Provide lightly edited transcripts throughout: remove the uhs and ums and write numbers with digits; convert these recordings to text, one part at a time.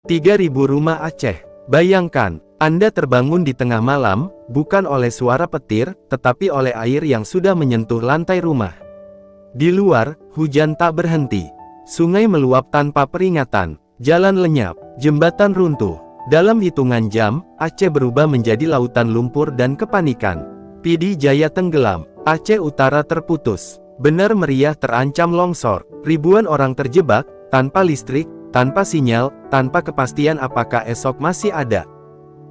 3.000 rumah Aceh. Bayangkan, Anda terbangun di tengah malam, bukan oleh suara petir, tetapi oleh air yang sudah menyentuh lantai rumah. Di luar, hujan tak berhenti. Sungai meluap tanpa peringatan. Jalan lenyap, jembatan runtuh. Dalam hitungan jam, Aceh berubah menjadi lautan lumpur dan kepanikan. PD Jaya tenggelam, Aceh Utara terputus. Benar meriah terancam longsor. Ribuan orang terjebak, tanpa listrik, tanpa sinyal, tanpa kepastian apakah esok masih ada.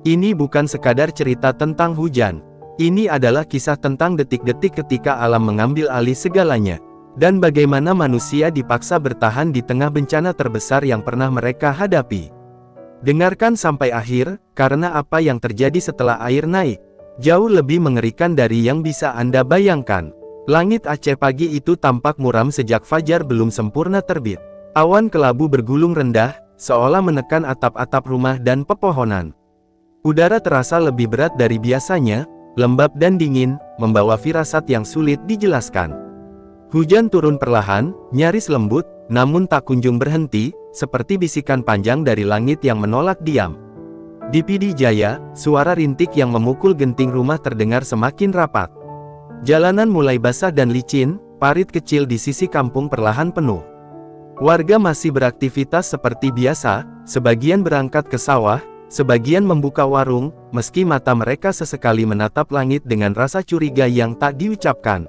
Ini bukan sekadar cerita tentang hujan. Ini adalah kisah tentang detik-detik ketika alam mengambil alih segalanya. Dan bagaimana manusia dipaksa bertahan di tengah bencana terbesar yang pernah mereka hadapi. Dengarkan sampai akhir, karena apa yang terjadi setelah air naik jauh lebih mengerikan dari yang bisa Anda bayangkan. Langit Aceh pagi itu tampak muram sejak fajar belum sempurna terbit. Awan kelabu bergulung rendah, seolah menekan atap-atap rumah dan pepohonan. Udara terasa lebih berat dari biasanya, lembab dan dingin, membawa firasat yang sulit dijelaskan. Hujan turun perlahan, nyaris lembut, namun tak kunjung berhenti, seperti bisikan panjang dari langit yang menolak diam. Di PD Jaya, suara rintik yang memukul genting rumah terdengar semakin rapat. Jalanan mulai basah dan licin, parit kecil di sisi kampung perlahan penuh. Warga masih beraktivitas seperti biasa, sebagian berangkat ke sawah, sebagian membuka warung, meski mata mereka sesekali menatap langit dengan rasa curiga yang tak diucapkan.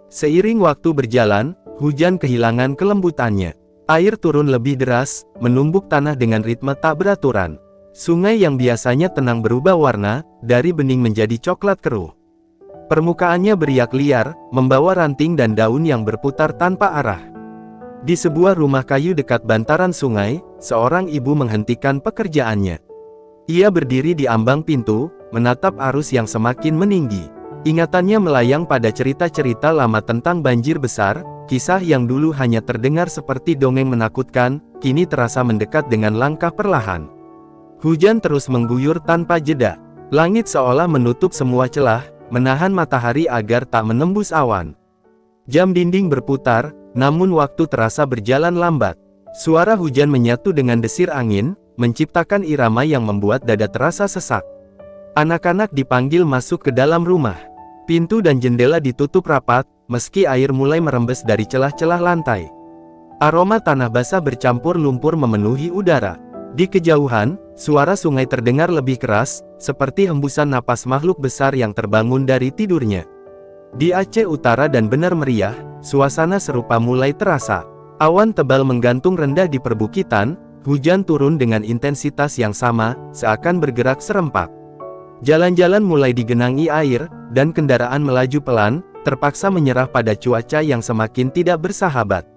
Seiring waktu berjalan, hujan kehilangan kelembutannya. Air turun lebih deras, menumbuk tanah dengan ritme tak beraturan. Sungai yang biasanya tenang berubah warna, dari bening menjadi coklat keruh. Permukaannya beriak liar, membawa ranting dan daun yang berputar tanpa arah. Di sebuah rumah kayu dekat bantaran sungai, seorang ibu menghentikan pekerjaannya. Ia berdiri di ambang pintu, menatap arus yang semakin meninggi. Ingatannya melayang pada cerita-cerita lama tentang banjir besar, kisah yang dulu hanya terdengar seperti dongeng menakutkan, kini terasa mendekat dengan langkah perlahan. Hujan terus mengguyur tanpa jeda. Langit seolah menutup semua celah, menahan matahari agar tak menembus awan. Jam dinding berputar, namun waktu terasa berjalan lambat. Suara hujan menyatu dengan desir angin, menciptakan irama yang membuat dada terasa sesak. Anak-anak dipanggil masuk ke dalam rumah. Pintu dan jendela ditutup rapat, meski air mulai merembes dari celah-celah lantai. Aroma tanah basah bercampur lumpur memenuhi udara. Di kejauhan, suara sungai terdengar lebih keras, seperti hembusan napas makhluk besar yang terbangun dari tidurnya. Di Aceh Utara dan Benar Meriah, suasana serupa mulai terasa. Awan tebal menggantung rendah di perbukitan, hujan turun dengan intensitas yang sama, seakan bergerak serempak. Jalan-jalan mulai digenangi air, dan kendaraan melaju pelan, terpaksa menyerah pada cuaca yang semakin tidak bersahabat.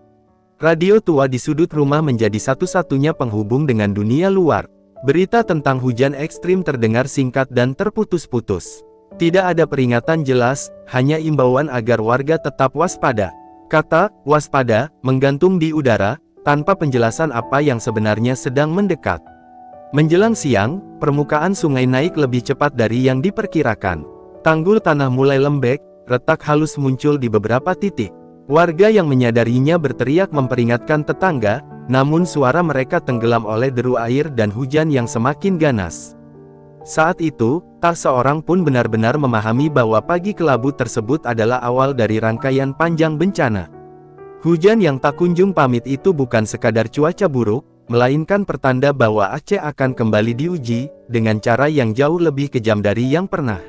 Radio tua di sudut rumah menjadi satu-satunya penghubung dengan dunia luar. Berita tentang hujan ekstrim terdengar singkat dan terputus-putus. Tidak ada peringatan jelas, hanya imbauan agar warga tetap waspada. Kata "waspada" menggantung di udara, tanpa penjelasan apa yang sebenarnya sedang mendekat. Menjelang siang, permukaan sungai naik lebih cepat dari yang diperkirakan. Tanggul tanah mulai lembek, retak halus muncul di beberapa titik. Warga yang menyadarinya berteriak memperingatkan tetangga, namun suara mereka tenggelam oleh deru air dan hujan yang semakin ganas. Saat itu, tak seorang pun benar-benar memahami bahwa pagi kelabu tersebut adalah awal dari rangkaian panjang bencana. Hujan yang tak kunjung pamit itu bukan sekadar cuaca buruk, melainkan pertanda bahwa Aceh akan kembali diuji, dengan cara yang jauh lebih kejam dari yang pernah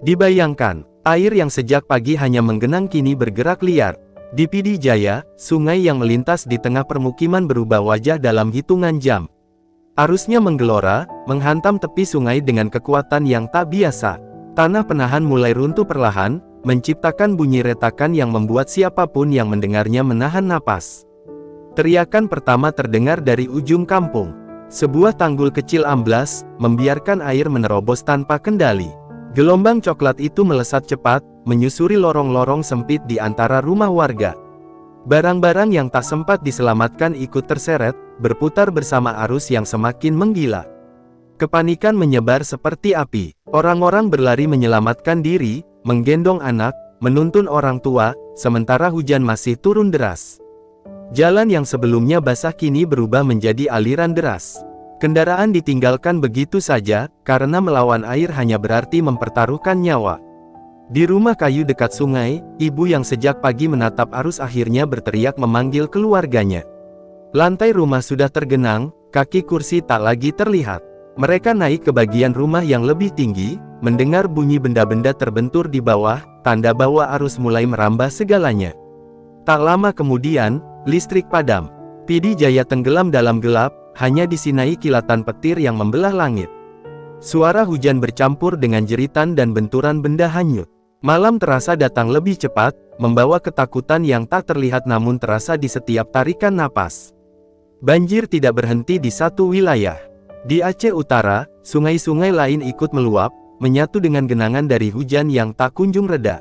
dibayangkan. Air yang sejak pagi hanya menggenang kini bergerak liar. Di PD Jaya, sungai yang melintas di tengah permukiman berubah wajah dalam hitungan jam. Arusnya menggelora, menghantam tepi sungai dengan kekuatan yang tak biasa. Tanah penahan mulai runtuh perlahan, menciptakan bunyi retakan yang membuat siapapun yang mendengarnya menahan napas. Teriakan pertama terdengar dari ujung kampung. Sebuah tanggul kecil amblas, membiarkan air menerobos tanpa kendali. Gelombang coklat itu melesat cepat, menyusuri lorong-lorong sempit di antara rumah warga. Barang-barang yang tak sempat diselamatkan ikut terseret, berputar bersama arus yang semakin menggila. Kepanikan menyebar seperti api. Orang-orang berlari menyelamatkan diri, menggendong anak, menuntun orang tua, sementara hujan masih turun deras. Jalan yang sebelumnya basah kini berubah menjadi aliran deras. Kendaraan ditinggalkan begitu saja, karena melawan air hanya berarti mempertaruhkan nyawa. Di rumah kayu dekat sungai, ibu yang sejak pagi menatap arus akhirnya berteriak memanggil keluarganya. Lantai rumah sudah tergenang, kaki kursi tak lagi terlihat. Mereka naik ke bagian rumah yang lebih tinggi, mendengar bunyi benda-benda terbentur di bawah, tanda bahwa arus mulai merambah segalanya. Tak lama kemudian, listrik padam. Pidi Jaya tenggelam dalam gelap, hanya disinai kilatan petir yang membelah langit. Suara hujan bercampur dengan jeritan dan benturan benda hanyut. Malam terasa datang lebih cepat, membawa ketakutan yang tak terlihat namun terasa di setiap tarikan napas. Banjir tidak berhenti di satu wilayah. Di Aceh Utara, sungai-sungai lain ikut meluap, menyatu dengan genangan dari hujan yang tak kunjung reda.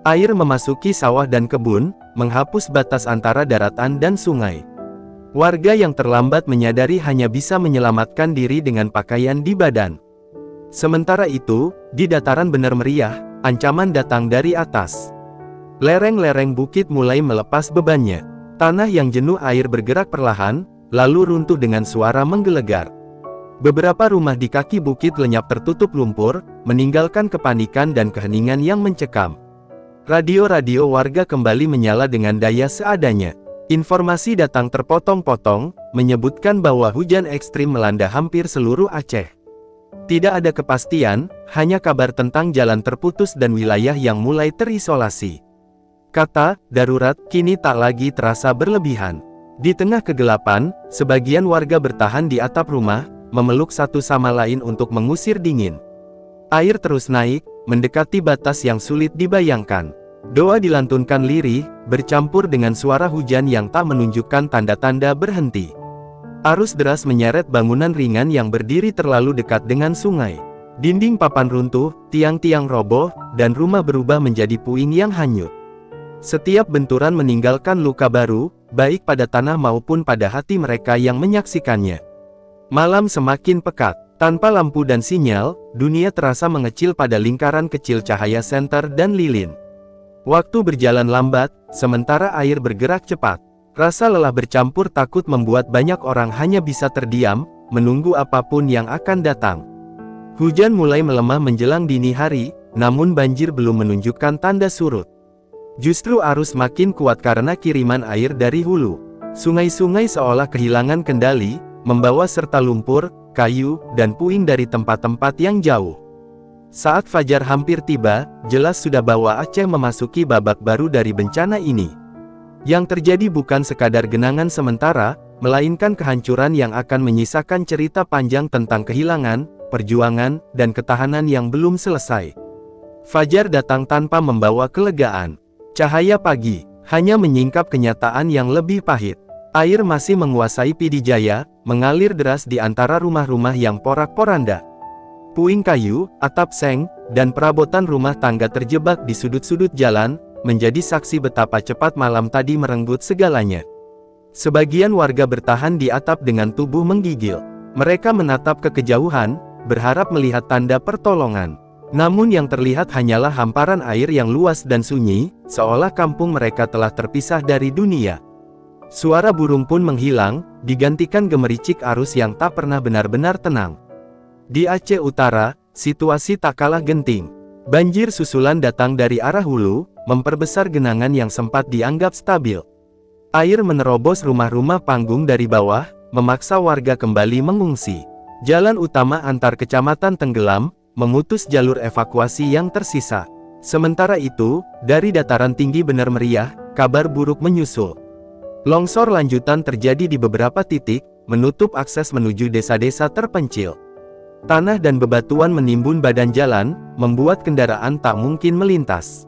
Air memasuki sawah dan kebun, menghapus batas antara daratan dan sungai. Warga yang terlambat menyadari hanya bisa menyelamatkan diri dengan pakaian di badan. Sementara itu, di dataran Bener Meriah, ancaman datang dari atas. Lereng-lereng bukit mulai melepas bebannya. Tanah yang jenuh air bergerak perlahan, lalu runtuh dengan suara menggelegar. Beberapa rumah di kaki bukit lenyap tertutup lumpur, meninggalkan kepanikan dan keheningan yang mencekam. Radio-radio warga kembali menyala dengan daya seadanya. Informasi datang terpotong-potong, menyebutkan bahwa hujan ekstrim melanda hampir seluruh Aceh. Tidak ada kepastian, hanya kabar tentang jalan terputus dan wilayah yang mulai terisolasi. Kata darurat kini tak lagi terasa berlebihan. Di tengah kegelapan, sebagian warga bertahan di atap rumah, memeluk satu sama lain untuk mengusir dingin. Air terus naik, mendekati batas yang sulit dibayangkan. Doa dilantunkan lirih, bercampur dengan suara hujan yang tak menunjukkan tanda-tanda berhenti. Arus deras menyeret bangunan ringan yang berdiri terlalu dekat dengan sungai. Dinding papan runtuh, tiang-tiang roboh, dan rumah berubah menjadi puing yang hanyut. Setiap benturan meninggalkan luka baru, baik pada tanah maupun pada hati mereka yang menyaksikannya. Malam semakin pekat. Tanpa lampu dan sinyal, dunia terasa mengecil pada lingkaran kecil cahaya senter dan lilin. Waktu berjalan lambat, sementara air bergerak cepat. Rasa lelah bercampur takut membuat banyak orang hanya bisa terdiam, menunggu apapun yang akan datang. Hujan mulai melemah menjelang dini hari, namun banjir belum menunjukkan tanda surut. Justru arus makin kuat karena kiriman air dari hulu. Sungai-sungai seolah kehilangan kendali, membawa serta lumpur, kayu, dan puing dari tempat-tempat yang jauh. Saat fajar hampir tiba, jelas sudah bahwa Aceh memasuki babak baru dari bencana ini. Yang terjadi bukan sekadar genangan sementara, melainkan kehancuran yang akan menyisakan cerita panjang tentang kehilangan, perjuangan, dan ketahanan yang belum selesai. Fajar datang tanpa membawa kelegaan. Cahaya pagi hanya menyingkap kenyataan yang lebih pahit. Air masih menguasai Pidi Jaya, mengalir deras di antara rumah-rumah yang porak-poranda. Puing kayu, atap seng, dan perabotan rumah tangga terjebak di sudut-sudut jalan, menjadi saksi betapa cepat malam tadi merenggut segalanya. Sebagian warga bertahan di atap dengan tubuh menggigil. Mereka menatap ke kejauhan, berharap melihat tanda pertolongan. Namun yang terlihat hanyalah hamparan air yang luas dan sunyi, seolah kampung mereka telah terpisah dari dunia. Suara burung pun menghilang, digantikan gemericik arus yang tak pernah benar-benar tenang. Di Aceh Utara, situasi tak kalah genting. Banjir susulan datang dari arah hulu, memperbesar genangan yang sempat dianggap stabil. Air menerobos rumah-rumah panggung dari bawah, memaksa warga kembali mengungsi. Jalan utama antar kecamatan tenggelam, memutus jalur evakuasi yang tersisa. Sementara itu, dari dataran tinggi Bener Meriah, kabar buruk menyusul. Longsor lanjutan terjadi di beberapa titik, menutup akses menuju desa-desa terpencil. Tanah dan bebatuan menimbun badan jalan, membuat kendaraan tak mungkin melintas.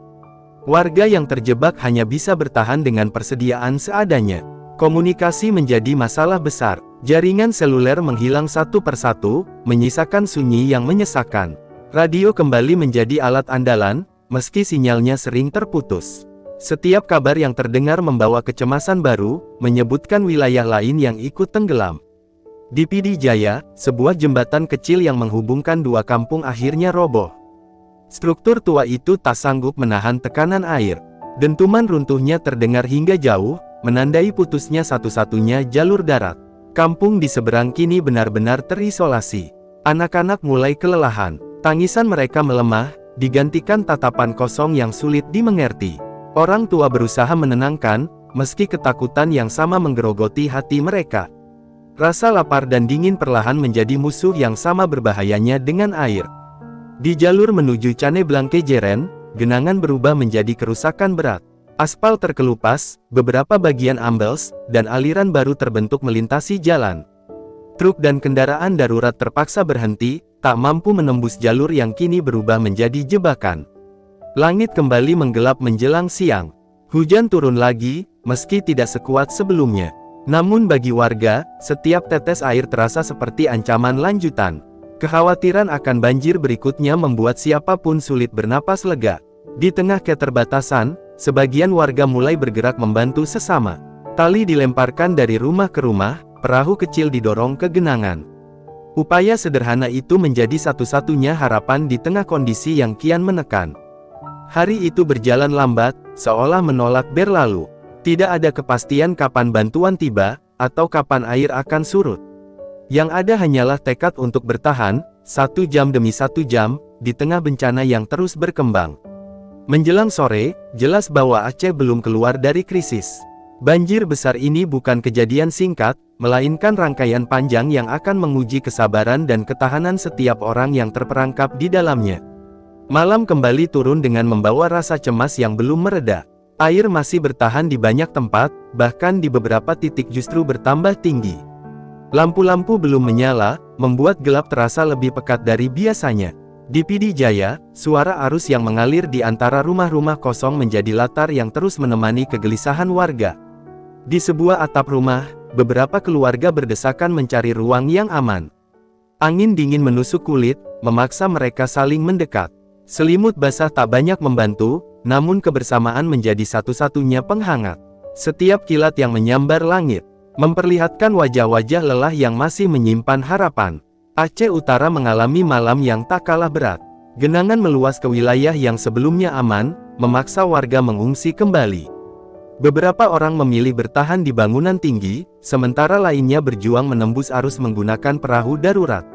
Warga yang terjebak hanya bisa bertahan dengan persediaan seadanya. Komunikasi menjadi masalah besar. Jaringan seluler menghilang satu persatu, menyisakan sunyi yang menyesakan. Radio kembali menjadi alat andalan, meski sinyalnya sering terputus. Setiap kabar yang terdengar membawa kecemasan baru, menyebutkan wilayah lain yang ikut tenggelam. Di Pidi Jaya, sebuah jembatan kecil yang menghubungkan dua kampung akhirnya roboh. Struktur tua itu tak sanggup menahan tekanan air. Dentuman runtuhnya terdengar hingga jauh, menandai putusnya satu-satunya jalur darat. Kampung di seberang kini benar-benar terisolasi. Anak-anak mulai kelelahan. Tangisan mereka melemah, digantikan tatapan kosong yang sulit dimengerti. Orang tua berusaha menenangkan, meski ketakutan yang sama menggerogoti hati mereka. Rasa lapar dan dingin perlahan menjadi musuh yang sama berbahayanya dengan air. Di jalur menuju Cane Blanquejeren, genangan berubah menjadi kerusakan berat. Aspal terkelupas, beberapa bagian ambles, dan aliran baru terbentuk melintasi jalan. Truk dan kendaraan darurat terpaksa berhenti, tak mampu menembus jalur yang kini berubah menjadi jebakan. Langit kembali menggelap menjelang siang. Hujan turun lagi, meski tidak sekuat sebelumnya. Namun bagi warga, setiap tetes air terasa seperti ancaman lanjutan. Kekhawatiran akan banjir berikutnya membuat siapapun sulit bernapas lega. Di tengah keterbatasan, sebagian warga mulai bergerak membantu sesama. Tali dilemparkan dari rumah ke rumah, perahu kecil didorong ke genangan. Upaya sederhana itu menjadi satu-satunya harapan di tengah kondisi yang kian menekan. Hari itu berjalan lambat, seolah menolak berlalu. Tidak ada kepastian kapan bantuan tiba, atau kapan air akan surut. Yang ada hanyalah tekad untuk bertahan, 1 jam demi 1 jam, di tengah bencana yang terus berkembang. Menjelang sore, jelas bahwa Aceh belum keluar dari krisis. Banjir besar ini bukan kejadian singkat, melainkan rangkaian panjang yang akan menguji kesabaran dan ketahanan setiap orang yang terperangkap di dalamnya. Malam kembali turun dengan membawa rasa cemas yang belum mereda. Air masih bertahan di banyak tempat, bahkan di beberapa titik justru bertambah tinggi. Lampu-lampu belum menyala, membuat gelap terasa lebih pekat dari biasanya. Di Pidi Jaya, suara arus yang mengalir di antara rumah-rumah kosong menjadi latar yang terus menemani kegelisahan warga. Di sebuah atap rumah, beberapa keluarga berdesakan mencari ruang yang aman. Angin dingin menusuk kulit, memaksa mereka saling mendekat. Selimut basah tak banyak membantu, namun kebersamaan menjadi satu-satunya penghangat. Setiap kilat yang menyambar langit memperlihatkan wajah-wajah lelah yang masih menyimpan harapan. Aceh Utara mengalami malam yang tak kalah berat. Genangan meluas ke wilayah yang sebelumnya aman, memaksa warga mengungsi kembali. Beberapa orang memilih bertahan di bangunan tinggi, sementara lainnya berjuang menembus arus menggunakan perahu darurat.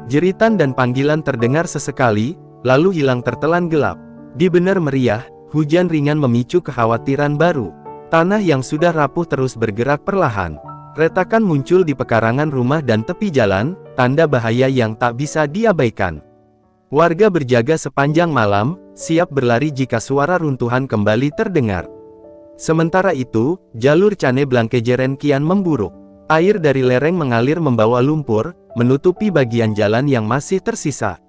Jeritan dan panggilan terdengar sesekali, lalu hilang tertelan gelap. Di benar meriah, hujan ringan memicu kekhawatiran baru. Tanah yang sudah rapuh terus bergerak perlahan. Retakan muncul di pekarangan rumah dan tepi jalan, tanda bahaya yang tak bisa diabaikan. Warga berjaga sepanjang malam, siap berlari jika suara runtuhan kembali terdengar. Sementara itu, jalur Cane Blanquejeren kian memburuk. Air dari lereng mengalir membawa lumpur, menutupi bagian jalan yang masih tersisa.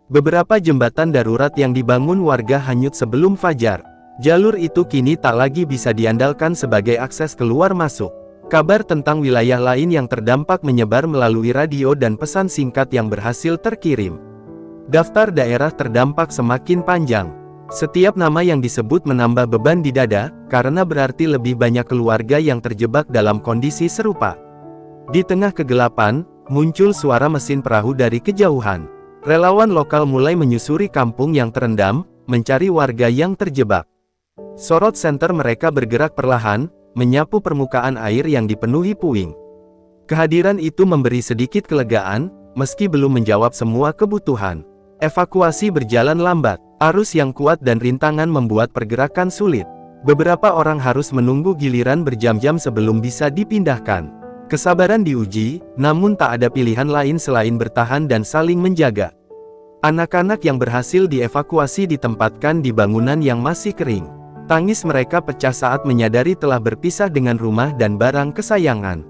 Beberapa jembatan darurat yang dibangun warga hanyut sebelum fajar. Jalur itu kini tak lagi bisa diandalkan sebagai akses keluar masuk. Kabar tentang wilayah lain yang terdampak menyebar melalui radio dan pesan singkat yang berhasil terkirim. Daftar daerah terdampak semakin panjang. Setiap nama yang disebut menambah beban di dada, karena berarti lebih banyak keluarga yang terjebak dalam kondisi serupa. Di tengah kegelapan, muncul suara mesin perahu dari kejauhan. Relawan lokal mulai menyusuri kampung yang terendam, mencari warga yang terjebak. Sorot senter mereka bergerak perlahan, menyapu permukaan air yang dipenuhi puing. Kehadiran itu memberi sedikit kelegaan, meski belum menjawab semua kebutuhan. Evakuasi berjalan lambat, arus yang kuat dan rintangan membuat pergerakan sulit. Beberapa orang harus menunggu giliran berjam-jam sebelum bisa dipindahkan. Kesabaran diuji, namun tak ada pilihan lain selain bertahan dan saling menjaga. Anak-anak yang berhasil dievakuasi ditempatkan di bangunan yang masih kering. Tangis mereka pecah saat menyadari telah berpisah dengan rumah dan barang kesayangan.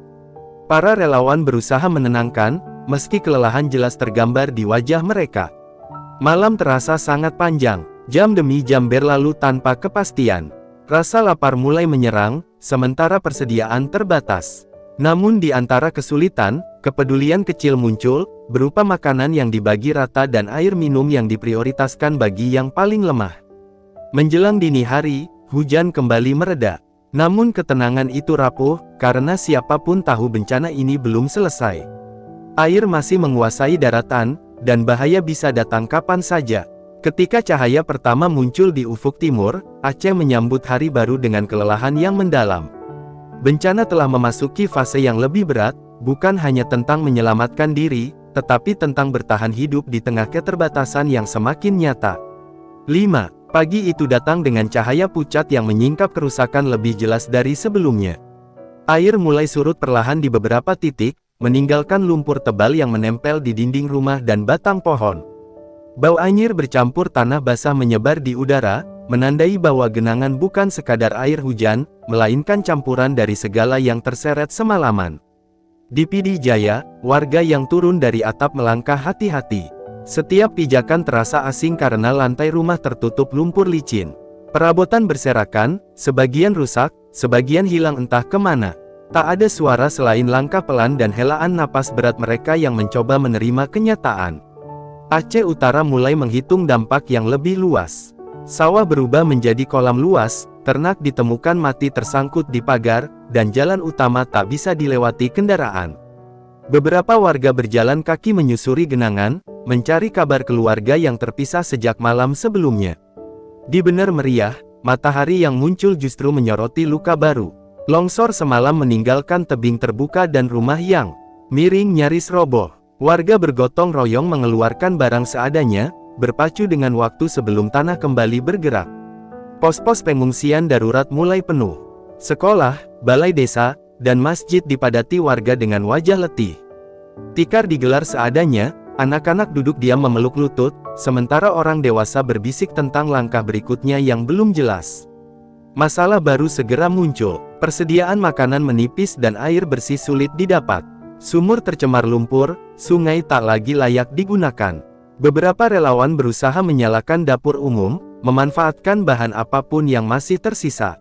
Para relawan berusaha menenangkan, meski kelelahan jelas tergambar di wajah mereka. Malam terasa sangat panjang, jam demi jam berlalu tanpa kepastian. Rasa lapar mulai menyerang, sementara persediaan terbatas. Namun di antara kesulitan, kepedulian kecil muncul, berupa makanan yang dibagi rata dan air minum yang diprioritaskan bagi yang paling lemah. Menjelang dini hari, hujan kembali mereda. Namun ketenangan itu rapuh, karena siapapun tahu bencana ini belum selesai. Air masih menguasai daratan, dan bahaya bisa datang kapan saja. Ketika cahaya pertama muncul di ufuk timur, Aceh menyambut hari baru dengan kelelahan yang mendalam. Bencana telah memasuki fase yang lebih berat, bukan hanya tentang menyelamatkan diri, tetapi tentang bertahan hidup di tengah keterbatasan yang semakin nyata. 5. Pagi itu datang dengan cahaya pucat yang menyingkap kerusakan lebih jelas dari sebelumnya. Air mulai surut perlahan di beberapa titik, meninggalkan lumpur tebal yang menempel di dinding rumah dan batang pohon. Bau anyir bercampur tanah basah menyebar di udara, menandai bahwa genangan bukan sekadar air hujan, melainkan campuran dari segala yang terseret semalaman. Di Pidi Jaya, warga yang turun dari atap melangkah hati-hati. Setiap pijakan terasa asing karena lantai rumah tertutup lumpur licin. Perabotan berserakan, sebagian rusak, sebagian hilang entah kemana. Tak ada suara selain langkah pelan dan helaan napas berat mereka yang mencoba menerima kenyataan. Aceh Utara mulai menghitung dampak yang lebih luas. Sawah berubah menjadi kolam luas, ternak ditemukan mati tersangkut di pagar, dan jalan utama tak bisa dilewati kendaraan. Beberapa warga berjalan kaki menyusuri genangan, mencari kabar keluarga yang terpisah sejak malam sebelumnya. Di Bener Meriah, matahari yang muncul justru menyoroti luka baru. Longsor semalam meninggalkan tebing terbuka dan rumah yang miring nyaris roboh. Warga bergotong royong mengeluarkan barang seadanya, berpacu dengan waktu sebelum tanah kembali bergerak. Pos-pos pengungsian darurat mulai penuh. Sekolah, balai desa, dan masjid dipadati warga dengan wajah letih. Tikar digelar seadanya, anak-anak duduk diam memeluk lutut, sementara orang dewasa berbisik tentang langkah berikutnya yang belum jelas. Masalah baru segera muncul, persediaan makanan menipis dan air bersih sulit didapat. Sumur tercemar lumpur, sungai tak lagi layak digunakan. Beberapa relawan berusaha menyalakan dapur umum, memanfaatkan bahan apapun yang masih tersisa.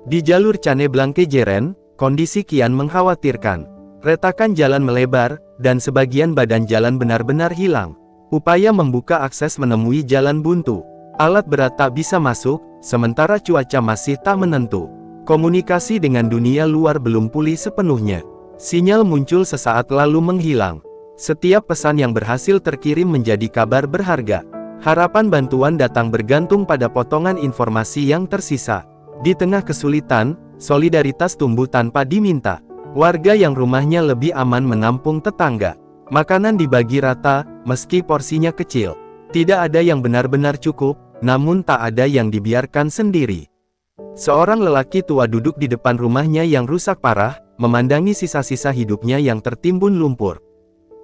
Di jalur Cane Blanque Jeren, kondisi kian mengkhawatirkan. Retakan jalan melebar, dan sebagian badan jalan benar-benar hilang. Upaya membuka akses menemui jalan buntu. Alat berat tak bisa masuk, sementara cuaca masih tak menentu. Komunikasi dengan dunia luar belum pulih sepenuhnya. Sinyal muncul sesaat lalu menghilang. Setiap pesan yang berhasil terkirim menjadi kabar berharga. Harapan bantuan datang bergantung pada potongan informasi yang tersisa. Di tengah kesulitan, solidaritas tumbuh tanpa diminta. Warga yang rumahnya lebih aman menampung tetangga. Makanan dibagi rata, meski porsinya kecil. Tidak ada yang benar-benar cukup, namun tak ada yang dibiarkan sendiri. Seorang lelaki tua duduk di depan rumahnya yang rusak parah, memandangi sisa-sisa hidupnya yang tertimbun lumpur.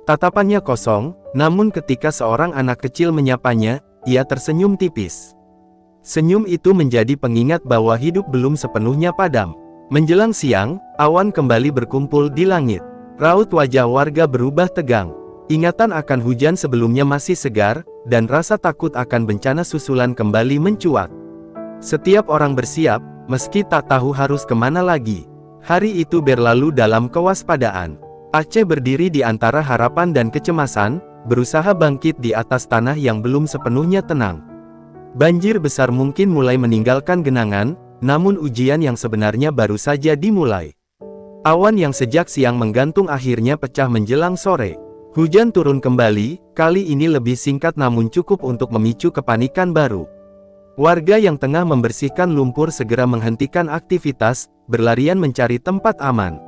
Tatapannya kosong, namun ketika seorang anak kecil menyapanya, ia tersenyum tipis. Senyum itu menjadi pengingat bahwa hidup belum sepenuhnya padam. Menjelang siang, awan kembali berkumpul di langit. Raut wajah warga berubah tegang. Ingatan akan hujan sebelumnya masih segar, dan rasa takut akan bencana susulan kembali mencuat. Setiap orang bersiap, meski tak tahu harus kemana lagi. Hari itu berlalu dalam kewaspadaan. Aceh berdiri di antara harapan dan kecemasan, berusaha bangkit di atas tanah yang belum sepenuhnya tenang. Banjir besar mungkin mulai meninggalkan genangan, namun ujian yang sebenarnya baru saja dimulai. Awan yang sejak siang menggantung akhirnya pecah menjelang sore. Hujan turun kembali, kali ini lebih singkat namun cukup untuk memicu kepanikan baru. Warga yang tengah membersihkan lumpur segera menghentikan aktivitas, berlarian mencari tempat aman.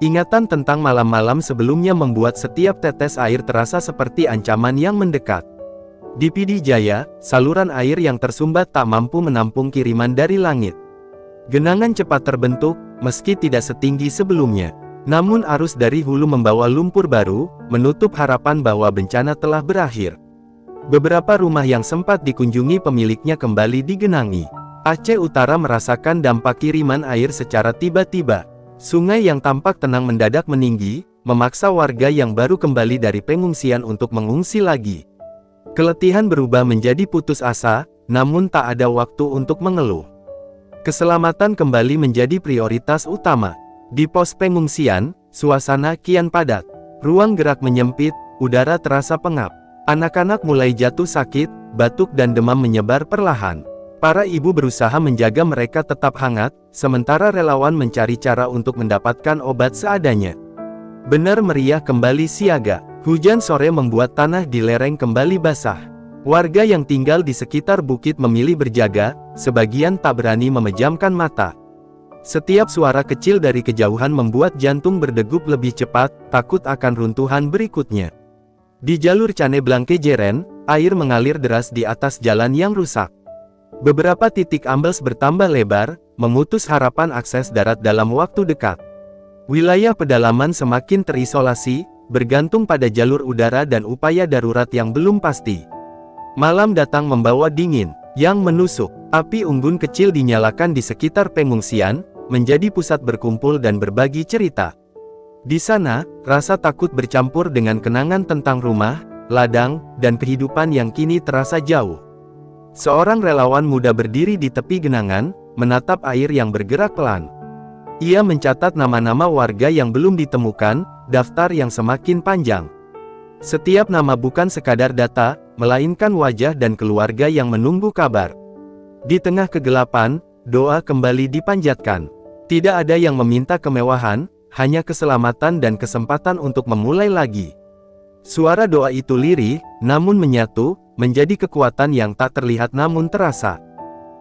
Ingatan tentang malam-malam sebelumnya membuat setiap tetes air terasa seperti ancaman yang mendekat. Di Pidi Jaya, saluran air yang tersumbat tak mampu menampung kiriman dari langit. Genangan cepat terbentuk, meski tidak setinggi sebelumnya. Namun arus dari hulu membawa lumpur baru, menutup harapan bahwa bencana telah berakhir. Beberapa rumah yang sempat dikunjungi pemiliknya kembali digenangi. Aceh Utara merasakan dampak kiriman air secara tiba-tiba. Sungai yang tampak tenang mendadak meninggi, memaksa warga yang baru kembali dari pengungsian untuk mengungsi lagi. Keletihan berubah menjadi putus asa, namun tak ada waktu untuk mengeluh. Keselamatan kembali menjadi prioritas utama. Di pos pengungsian, suasana kian padat. Ruang gerak menyempit, udara terasa pengap. Anak-anak mulai jatuh sakit, batuk dan demam menyebar perlahan. Para ibu berusaha menjaga mereka tetap hangat, sementara relawan mencari cara untuk mendapatkan obat seadanya. Bener Meriah kembali siaga. Hujan sore membuat tanah di lereng kembali basah. Warga yang tinggal di sekitar bukit memilih berjaga, sebagian tak berani memejamkan mata. Setiap suara kecil dari kejauhan membuat jantung berdegup lebih cepat, takut akan runtuhan berikutnya. Di jalur Cane Blanque Jeren, air mengalir deras di atas jalan yang rusak. Beberapa titik ambles bertambah lebar, memutus harapan akses darat dalam waktu dekat. Wilayah pedalaman semakin terisolasi, bergantung pada jalur udara dan upaya darurat yang belum pasti. Malam datang membawa dingin yang menusuk. Api unggun kecil dinyalakan di sekitar pengungsian, menjadi pusat berkumpul dan berbagi cerita. Di sana, rasa takut bercampur dengan kenangan tentang rumah, ladang, dan kehidupan yang kini terasa jauh. Seorang relawan muda berdiri di tepi genangan, menatap air yang bergerak pelan. Ia mencatat nama-nama warga yang belum ditemukan, daftar yang semakin panjang. Setiap nama bukan sekadar data, melainkan wajah dan keluarga yang menunggu kabar. Di tengah kegelapan, doa kembali dipanjatkan. Tidak ada yang meminta kemewahan, hanya keselamatan dan kesempatan untuk memulai lagi. Suara doa itu lirih, namun menyatu, menjadi kekuatan yang tak terlihat namun terasa.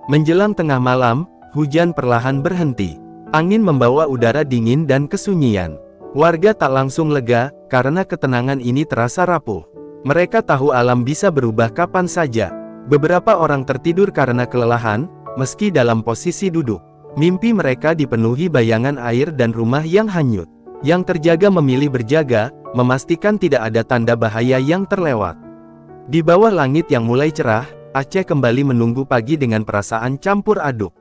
Menjelang tengah malam, hujan perlahan berhenti. Angin membawa udara dingin dan kesunyian. Warga tak langsung lega, karena ketenangan ini terasa rapuh. Mereka tahu alam bisa berubah kapan saja. Beberapa orang tertidur karena kelelahan, meski dalam posisi duduk. Mimpi mereka dipenuhi bayangan air dan rumah yang hanyut. Yang terjaga memilih berjaga, memastikan tidak ada tanda bahaya yang terlewat. Di bawah langit yang mulai cerah, Aceh kembali menunggu pagi dengan perasaan campur aduk.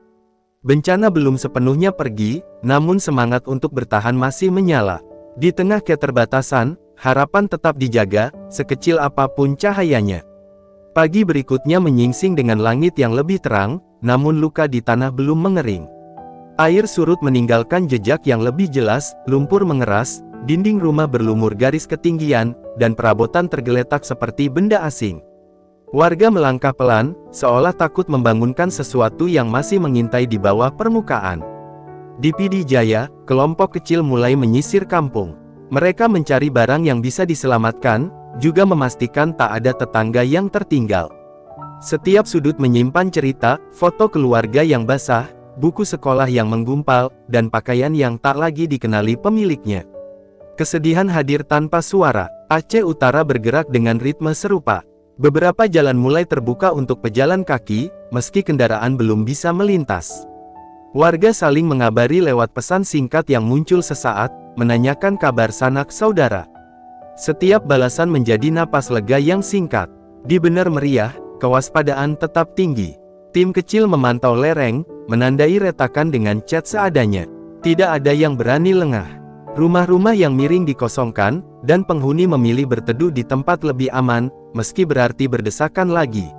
Bencana belum sepenuhnya pergi, namun semangat untuk bertahan masih menyala. Di tengah keterbatasan, harapan tetap dijaga, sekecil apapun cahayanya. Pagi berikutnya menyingsing dengan langit yang lebih terang, namun luka di tanah belum mengering. Air surut meninggalkan jejak yang lebih jelas, lumpur mengeras, dinding rumah berlumur garis ketinggian, dan perabotan tergeletak seperti benda asing. Warga melangkah pelan, seolah takut membangunkan sesuatu yang masih mengintai di bawah permukaan. Di Pidi Jaya, kelompok kecil mulai menyisir kampung. Mereka mencari barang yang bisa diselamatkan, juga memastikan tak ada tetangga yang tertinggal. Setiap sudut menyimpan cerita, foto keluarga yang basah, buku sekolah yang menggumpal, dan pakaian yang tak lagi dikenali pemiliknya. Kesedihan hadir tanpa suara. Aceh Utara bergerak dengan ritme serupa. Beberapa jalan mulai terbuka untuk pejalan kaki, meski kendaraan belum bisa melintas. Warga saling mengabari lewat pesan singkat yang muncul sesaat, menanyakan kabar sanak saudara. Setiap balasan menjadi napas lega yang singkat. Di Bener Meriah, kewaspadaan tetap tinggi. Tim kecil memantau lereng, menandai retakan dengan cat seadanya. Tidak ada yang berani lengah. Rumah-rumah yang miring dikosongkan, dan penghuni memilih berteduh di tempat lebih aman, meski berarti berdesakan lagi.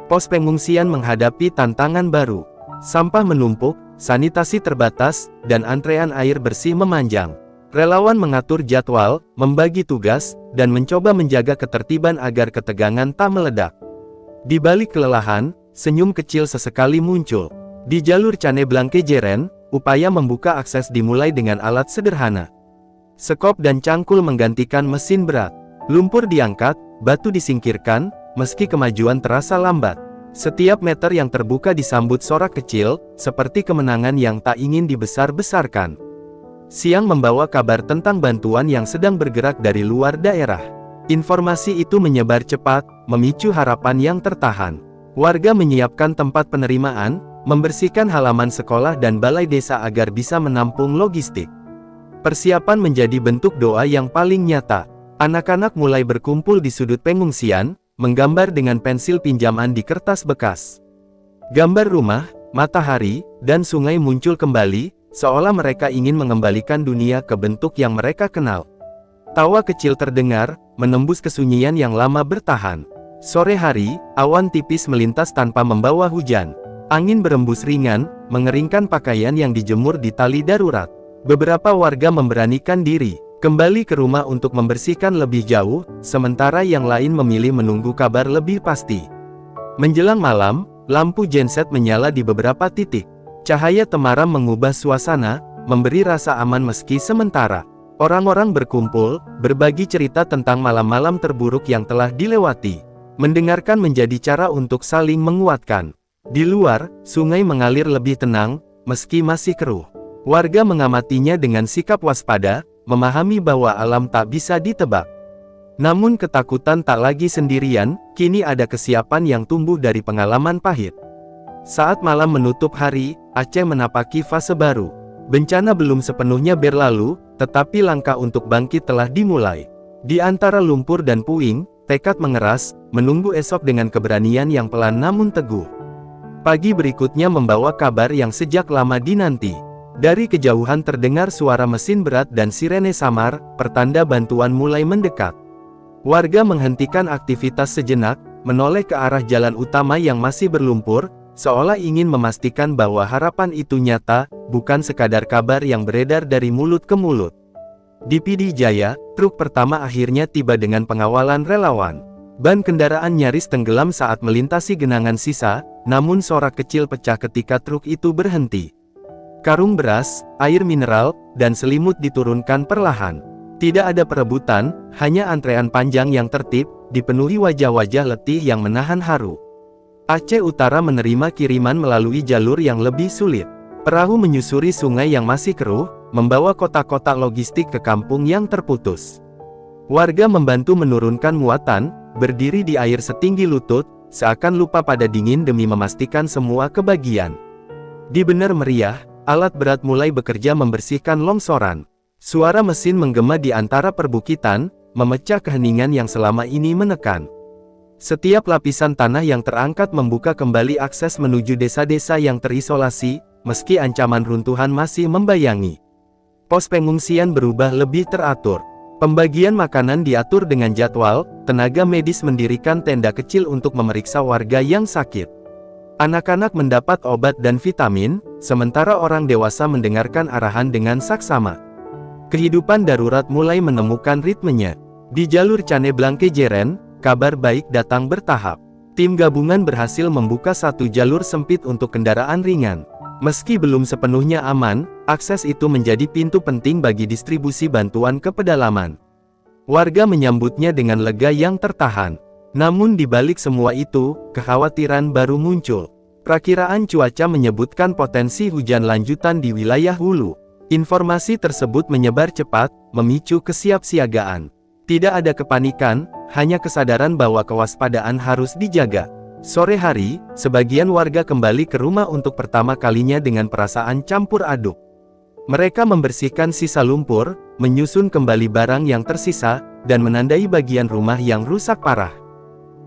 Pos pengungsian menghadapi tantangan baru. Sampah menumpuk, sanitasi terbatas, dan antrean air bersih memanjang. Relawan mengatur jadwal, membagi tugas, dan mencoba menjaga ketertiban agar ketegangan tak meledak. Di balik kelelahan, senyum kecil sesekali muncul. Di jalur Cane Blanque Jeren, upaya membuka akses dimulai dengan alat sederhana. Sekop dan cangkul menggantikan mesin berat. Lumpur diangkat, batu disingkirkan, meski kemajuan terasa lambat. Setiap meter yang terbuka disambut sorak kecil, seperti kemenangan yang tak ingin dibesar-besarkan. Siang membawa kabar tentang bantuan yang sedang bergerak dari luar daerah. Informasi itu menyebar cepat, memicu harapan yang tertahan. Warga menyiapkan tempat penerimaan, membersihkan halaman sekolah dan balai desa agar bisa menampung logistik. Persiapan menjadi bentuk doa yang paling nyata. Anak-anak mulai berkumpul di sudut pengungsian, menggambar dengan pensil pinjaman di kertas bekas. Gambar rumah, matahari, dan sungai muncul kembali, seolah mereka ingin mengembalikan dunia ke bentuk yang mereka kenal. Tawa kecil terdengar, menembus kesunyian yang lama bertahan. Sore hari, awan tipis melintas tanpa membawa hujan. Angin berembus ringan, mengeringkan pakaian yang dijemur di tali darurat. Beberapa warga memberanikan diri, kembali ke rumah untuk membersihkan lebih jauh, sementara yang lain memilih menunggu kabar lebih pasti. Menjelang malam, lampu genset menyala di beberapa titik. Cahaya temaram mengubah suasana, memberi rasa aman meski sementara. Orang-orang berkumpul, berbagi cerita tentang malam-malam terburuk yang telah dilewati. Mendengarkan menjadi cara untuk saling menguatkan. Di luar, sungai mengalir lebih tenang, meski masih keruh. Warga mengamatinya dengan sikap waspada, memahami bahwa alam tak bisa ditebak. Namun ketakutan tak lagi sendirian, kini ada kesiapan yang tumbuh dari pengalaman pahit. Saat malam menutup hari, Aceh menapaki fase baru. Bencana belum sepenuhnya berlalu, tetapi langkah untuk bangkit telah dimulai. Di antara lumpur dan puing, tekad mengeras, menunggu esok dengan keberanian yang pelan namun teguh. Pagi berikutnya membawa kabar yang sejak lama dinanti. Dari kejauhan terdengar suara mesin berat dan sirene samar, pertanda bantuan mulai mendekat. Warga menghentikan aktivitas sejenak, menoleh ke arah jalan utama yang masih berlumpur, seolah ingin memastikan bahwa harapan itu nyata, bukan sekadar kabar yang beredar dari mulut ke mulut. Di Pidi Jaya, truk pertama akhirnya tiba dengan pengawalan relawan. Ban kendaraan nyaris tenggelam saat melintasi genangan sisa, namun sorak kecil pecah ketika truk itu berhenti. Karung beras, air mineral, dan selimut diturunkan perlahan. Tidak ada perebutan, hanya antrean panjang yang tertib, dipenuhi wajah-wajah letih yang menahan haru. Aceh Utara menerima kiriman melalui jalur yang lebih sulit. Perahu menyusuri sungai yang masih keruh, membawa kotak-kotak logistik ke kampung yang terputus. Warga membantu menurunkan muatan, berdiri di air setinggi lutut, seakan lupa pada dingin demi memastikan semua kebagian. Di benar meriah, alat berat mulai bekerja membersihkan longsoran. Suara mesin menggema di antara perbukitan, memecah keheningan yang selama ini menekan. Setiap lapisan tanah yang terangkat membuka kembali akses menuju desa-desa yang terisolasi, meski ancaman runtuhan masih membayangi. Pos pengungsian berubah lebih teratur. Pembagian makanan diatur dengan jadwal, tenaga medis mendirikan tenda kecil untuk memeriksa warga yang sakit. Anak-anak mendapat obat dan vitamin, sementara orang dewasa mendengarkan arahan dengan saksama. Kehidupan darurat mulai menemukan ritmenya. Di jalur Cane Blanque Jeren, kabar baik datang bertahap. Tim gabungan berhasil membuka satu jalur sempit untuk kendaraan ringan. Meski belum sepenuhnya aman, akses itu menjadi pintu penting bagi distribusi bantuan ke pedalaman. Warga menyambutnya dengan lega yang tertahan. Namun di balik semua itu, kekhawatiran baru muncul. Prakiraan cuaca menyebutkan potensi hujan lanjutan di wilayah hulu. Informasi tersebut menyebar cepat, memicu kesiapsiagaan. Tidak ada kepanikan, hanya kesadaran bahwa kewaspadaan harus dijaga. Sore hari, sebagian warga kembali ke rumah untuk pertama kalinya dengan perasaan campur aduk. Mereka membersihkan sisa lumpur, menyusun kembali barang yang tersisa, dan menandai bagian rumah yang rusak parah.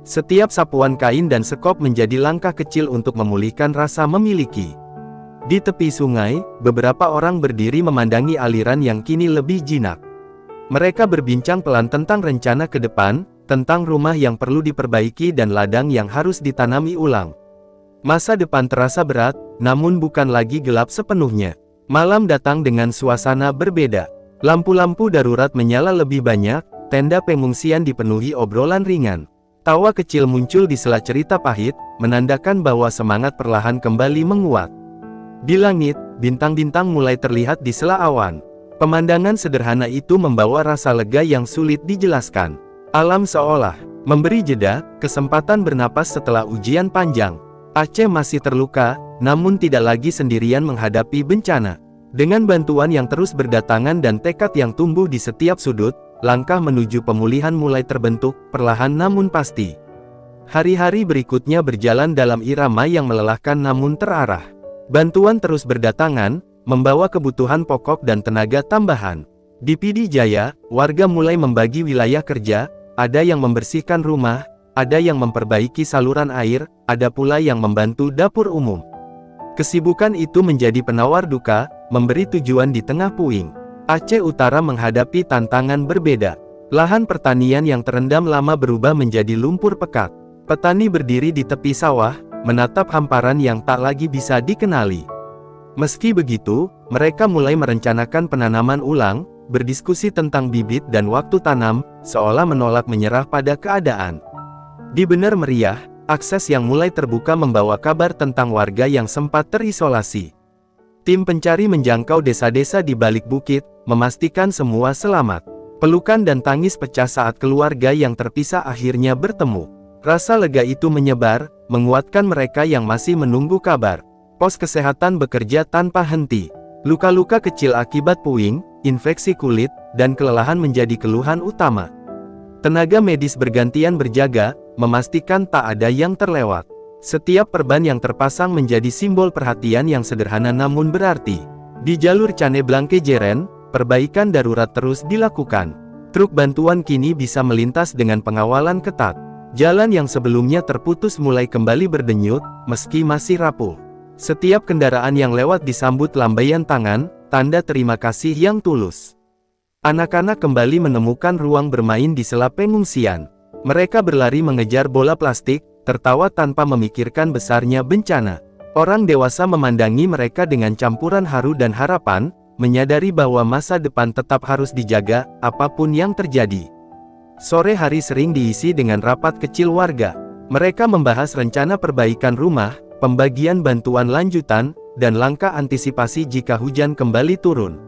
Setiap sapuan kain dan sekop menjadi langkah kecil untuk memulihkan rasa memiliki. Di tepi sungai, beberapa orang berdiri memandangi aliran yang kini lebih jinak. Mereka berbincang pelan tentang rencana ke depan, tentang rumah yang perlu diperbaiki dan ladang yang harus ditanami ulang. Masa depan terasa berat, namun bukan lagi gelap sepenuhnya. Malam datang dengan suasana berbeda. Lampu-lampu darurat menyala lebih banyak, tenda pengungsian dipenuhi obrolan ringan. Tawa kecil muncul di sela cerita pahit, menandakan bahwa semangat perlahan kembali menguat. Di langit, bintang-bintang mulai terlihat di sela awan. Pemandangan sederhana itu membawa rasa lega yang sulit dijelaskan. Alam seolah memberi jeda, kesempatan bernapas setelah ujian panjang. Aceh masih terluka, namun tidak lagi sendirian menghadapi bencana. Dengan bantuan yang terus berdatangan dan tekad yang tumbuh di setiap sudut, langkah menuju pemulihan mulai terbentuk, perlahan namun pasti. Hari-hari berikutnya berjalan dalam irama yang melelahkan namun terarah. Bantuan terus berdatangan, membawa kebutuhan pokok dan tenaga tambahan. Di Pidi Jaya, warga mulai membagi wilayah kerja, ada yang membersihkan rumah, ada yang memperbaiki saluran air, ada pula yang membantu dapur umum. Kesibukan itu menjadi penawar duka, memberi tujuan di tengah puing. Aceh Utara menghadapi tantangan berbeda. Lahan pertanian yang terendam lama berubah menjadi lumpur pekat. Petani berdiri di tepi sawah, menatap hamparan yang tak lagi bisa dikenali. Meski begitu, mereka mulai merencanakan penanaman ulang, berdiskusi tentang bibit dan waktu tanam, seolah menolak menyerah pada keadaan. Di benar meriah, akses yang mulai terbuka membawa kabar tentang warga yang sempat terisolasi. Tim pencari menjangkau desa-desa di balik bukit, memastikan semua selamat. Pelukan dan tangis pecah saat keluarga yang terpisah akhirnya bertemu. Rasa lega itu menyebar, menguatkan mereka yang masih menunggu kabar. Pos kesehatan bekerja tanpa henti. Luka-luka kecil akibat puing, infeksi kulit, dan kelelahan menjadi keluhan utama. Tenaga medis bergantian berjaga, memastikan tak ada yang terlewat. Setiap perban yang terpasang menjadi simbol perhatian yang sederhana namun berarti. Di jalur Caneblanque-Jeren, perbaikan darurat terus dilakukan. Truk bantuan kini bisa melintas dengan pengawalan ketat. Jalan yang sebelumnya terputus mulai kembali berdenyut, meski masih rapuh. Setiap kendaraan yang lewat disambut lambaian tangan, tanda terima kasih yang tulus. Anak-anak kembali menemukan ruang bermain di sela pengungsian. Mereka berlari mengejar bola plastik, tertawa tanpa memikirkan besarnya bencana. Orang dewasa memandangi mereka dengan campuran haru dan harapan, menyadari bahwa masa depan tetap harus dijaga, apapun yang terjadi. Sore hari sering diisi dengan rapat kecil warga. Mereka membahas rencana perbaikan rumah, pembagian bantuan lanjutan, dan langkah antisipasi jika hujan kembali turun.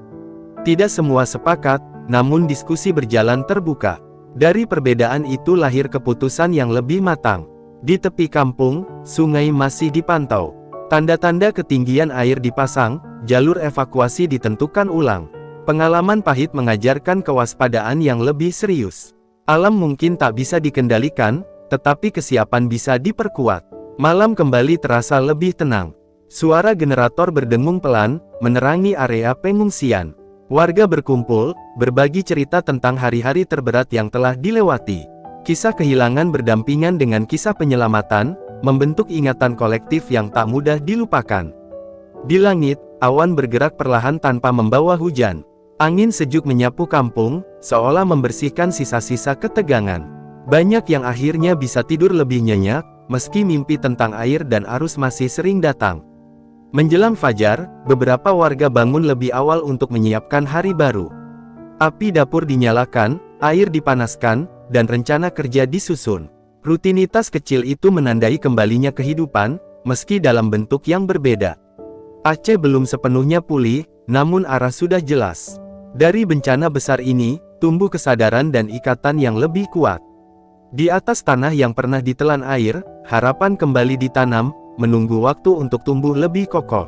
Tidak semua sepakat, namun diskusi berjalan terbuka. Dari perbedaan itu lahir keputusan yang lebih matang. Di tepi kampung, sungai masih dipantau. Tanda-tanda ketinggian air dipasang, jalur evakuasi ditentukan ulang. Pengalaman pahit mengajarkan kewaspadaan yang lebih serius. Alam mungkin tak bisa dikendalikan, tetapi kesiapan bisa diperkuat. Malam kembali terasa lebih tenang. Suara generator berdengung pelan, menerangi area pengungsian. Warga berkumpul, berbagi cerita tentang hari-hari terberat yang telah dilewati. Kisah kehilangan berdampingan dengan kisah penyelamatan, membentuk ingatan kolektif yang tak mudah dilupakan. Di langit, awan bergerak perlahan tanpa membawa hujan. Angin sejuk menyapu kampung, seolah membersihkan sisa-sisa ketegangan. Banyak yang akhirnya bisa tidur lebih nyenyak, meski mimpi tentang air dan arus masih sering datang. Menjelang fajar, beberapa warga bangun lebih awal untuk menyiapkan hari baru. Api dapur dinyalakan, air dipanaskan, dan rencana kerja disusun. Rutinitas kecil itu menandai kembalinya kehidupan, meski dalam bentuk yang berbeda. Aceh belum sepenuhnya pulih, namun arah sudah jelas. Dari bencana besar ini, tumbuh kesadaran dan ikatan yang lebih kuat. Di atas tanah yang pernah ditelan air, harapan kembali ditanam, menunggu waktu untuk tumbuh lebih kokoh.